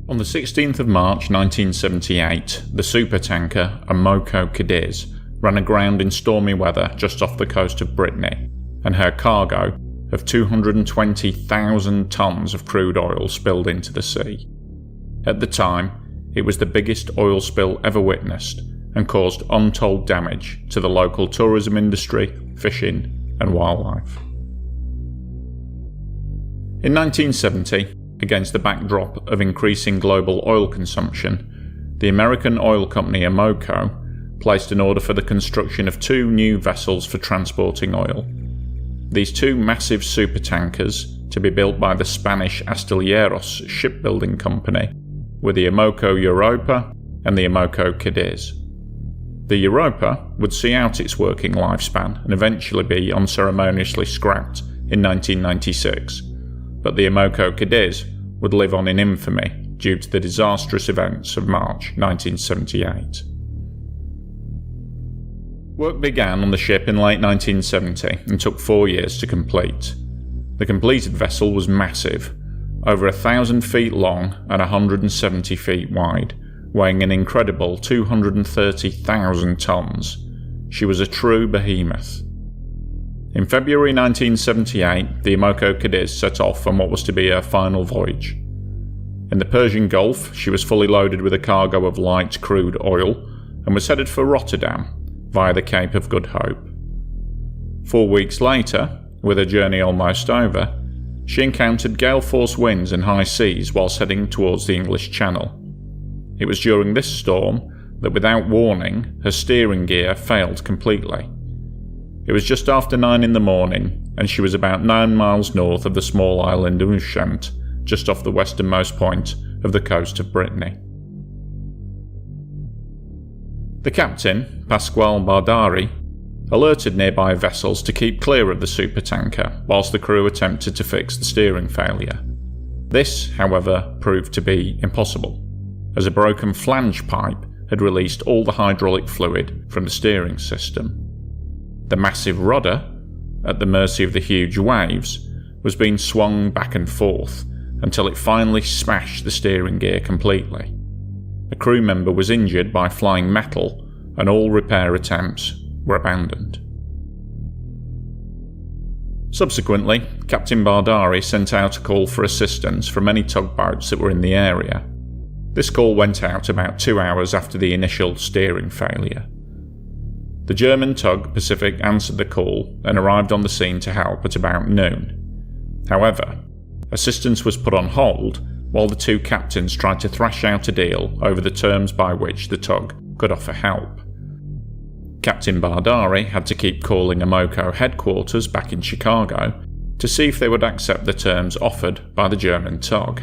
On the 16th of March 1978, the supertanker Amoco Cadiz ran aground in stormy weather just off the coast of Brittany, and her cargo of 220,000 tonnes of crude oil spilled into the sea. At the time, it was the biggest oil spill ever witnessed and caused untold damage to the local tourism industry, fishing and wildlife. In 1970, against the backdrop of increasing global oil consumption, the American oil company Amoco placed an order for the construction of 2 new vessels for transporting oil. These 2 massive supertankers, to be built by the Spanish Astilleros shipbuilding company, were the Amoco Europa and the Amoco Cadiz. The Europa would see out its working lifespan and eventually be unceremoniously scrapped in 1996, but the Amoco Cadiz would live on in infamy due to the disastrous events of March 1978. Work began on the ship in late 1970 and took 4 years to complete. The completed vessel was massive, over 1,000 feet long and 170 feet wide, weighing an incredible 230,000 tonnes. She was a true behemoth. In February 1978, the Amoco Cadiz set off on what was to be her final voyage. In the Persian Gulf, she was fully loaded with a cargo of light crude oil and was headed for Rotterdam via the Cape of Good Hope. 4 weeks later, with her journey almost over, she encountered gale-force winds and high seas whilst heading towards the English Channel. It was during this storm that, without warning, her steering gear failed completely. It was just after 9 in the morning, and she was about 9 miles north of the small island of Ushant, just off the westernmost point of the coast of Brittany. The captain, Pasquale Bardari, alerted nearby vessels to keep clear of the supertanker whilst the crew attempted to fix the steering failure. This, however, proved to be impossible, as a broken flange pipe had released all the hydraulic fluid from the steering system. The massive rudder, at the mercy of the huge waves, was being swung back and forth until it finally smashed the steering gear completely. A crew member was injured by flying metal, and all repair attempts were abandoned. Subsequently, Captain Bardari sent out a call for assistance from any tugboats that were in the area. This call went out about 2 hours after the initial steering failure. The German tug Pacific answered the call and arrived on the scene to help at about noon. However, assistance was put on hold while the 2 captains tried to thrash out a deal over the terms by which the tug could offer help. Captain Bardari had to keep calling Amoco headquarters back in Chicago to see if they would accept the terms offered by the German tug.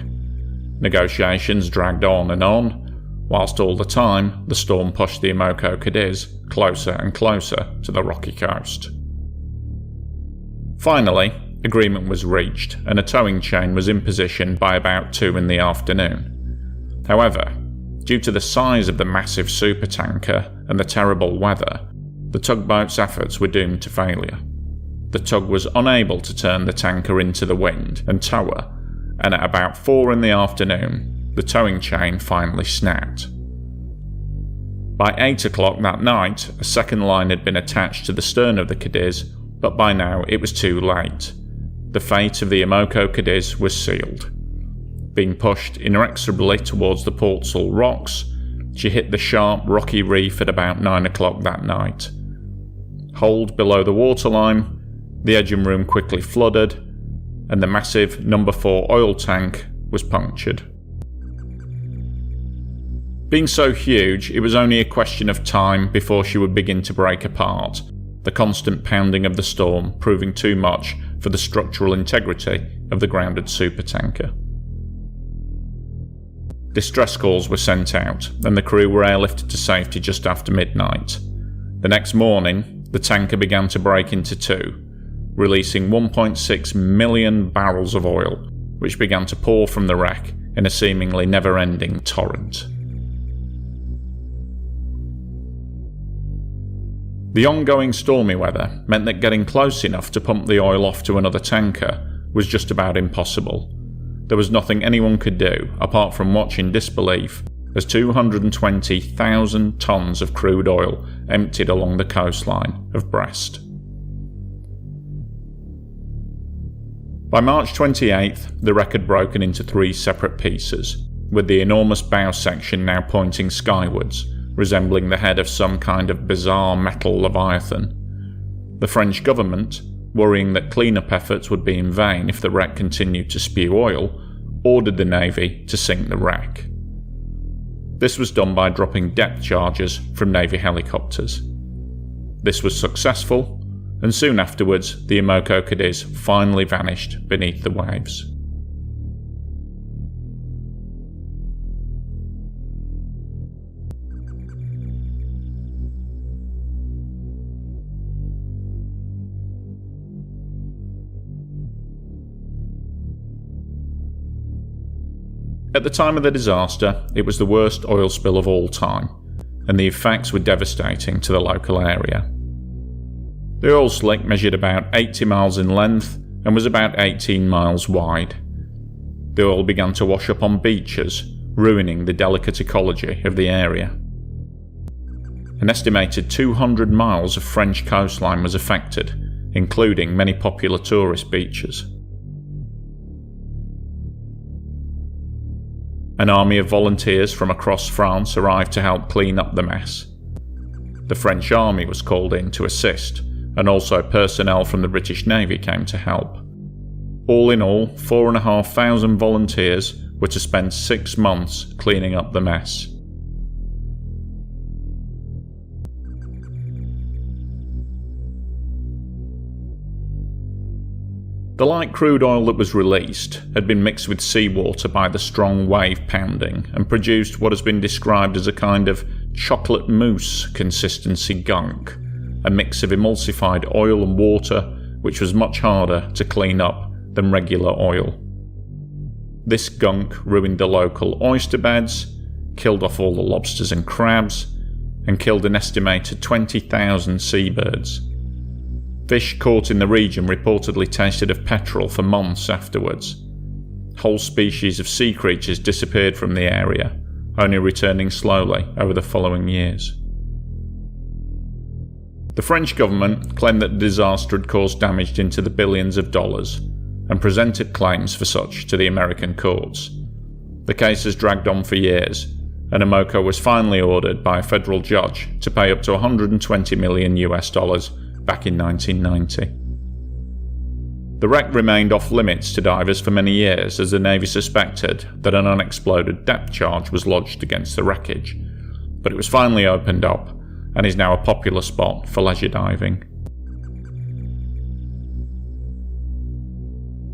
Negotiations dragged on, whilst all the time the storm pushed the Amoco Cadiz closer and closer to the rocky coast. Finally, agreement was reached and a towing chain was in position by about 2 in the afternoon. However, due to the size of the massive supertanker and the terrible weather, the tugboat's efforts were doomed to failure. The tug was unable to turn the tanker into the wind and tow her, and at about 4 in the afternoon, the towing chain finally snapped. By 8 o'clock that night, a second line had been attached to the stern of the Cadiz, but by now it was too late. The fate of the Amoco Cadiz was sealed. Being pushed inexorably towards the Portsall Rocks, she hit the sharp, rocky reef at about 9 o'clock that night. Holed below the waterline, the engine room quickly flooded, and the massive No. 4 oil tank was punctured. Being so huge, it was only a question of time before she would begin to break apart, the constant pounding of the storm proving too much for the structural integrity of the grounded supertanker. Distress calls were sent out, and the crew were airlifted to safety just after midnight. The next morning, the tanker began to break into 2, releasing 1.6 million barrels of oil, which began to pour from the wreck in a seemingly never-ending torrent. The ongoing stormy weather meant that getting close enough to pump the oil off to another tanker was just about impossible. there was nothing anyone could do apart from watch in disbelief as 220,000 tonnes of crude oil emptied along the coastline of Brest. By March 28th, the wreck had broken into 3 separate pieces, with the enormous bow section now pointing skywards, resembling the head of some kind of bizarre metal leviathan. The French government, worrying that cleanup efforts would be in vain if the wreck continued to spew oil, ordered the Navy to sink the wreck. This was done by dropping depth charges from Navy helicopters. This was successful, and soon afterwards the Amoco Cadiz finally vanished beneath the waves. At the time of the disaster, it was the worst oil spill of all time, and the effects were devastating to the local area. The oil slick measured about 80 miles in length and was about 18 miles wide. The oil began to wash up on beaches, ruining the delicate ecology of the area. An estimated 200 miles of French coastline was affected, including many popular tourist beaches. An army of volunteers from across France arrived to help clean up the mess. The French army was called in to assist, and also personnel from the British Navy came to help. All in all, 4,500 volunteers were to spend 6 months cleaning up the mess. The light crude oil that was released had been mixed with seawater by the strong wave pounding and produced what has been described as a kind of chocolate mousse consistency gunk, a mix of emulsified oil and water which was much harder to clean up than regular oil. This gunk ruined the local oyster beds, killed off all the lobsters and crabs, and killed an estimated 20,000 seabirds. Fish caught in the region reportedly tasted of petrol for months afterwards. Whole species of sea creatures disappeared from the area, only returning slowly over the following years. The French government claimed that the disaster had caused damage into the billions of dollars, and presented claims for such to the American courts. The case has dragged on for years, and Amoco was finally ordered by a federal judge to pay up to $120 million back in 1990. The wreck remained off limits to divers for many years as the Navy suspected that an unexploded depth charge was lodged against the wreckage, but it was finally opened up and is now a popular spot for leisure diving.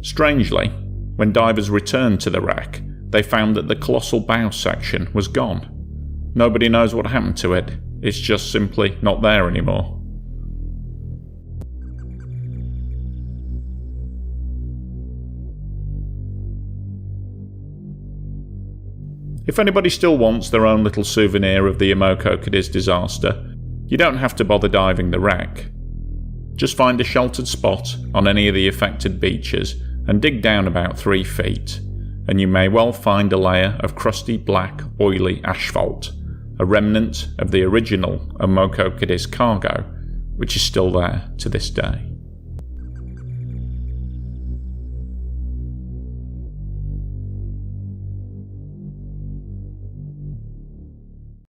Strangely, when divers returned to the wreck, they found that the colossal bow section was gone. Nobody knows what happened to it, it's just simply not there anymore. If anybody still wants their own little souvenir of the Amoco Cadiz disaster, you don't have to bother diving the wreck. Just find a sheltered spot on any of the affected beaches and dig down about 3 feet, and you may well find a layer of crusty black oily asphalt, a remnant of the original Amoco Cadiz cargo, which is still there to this day.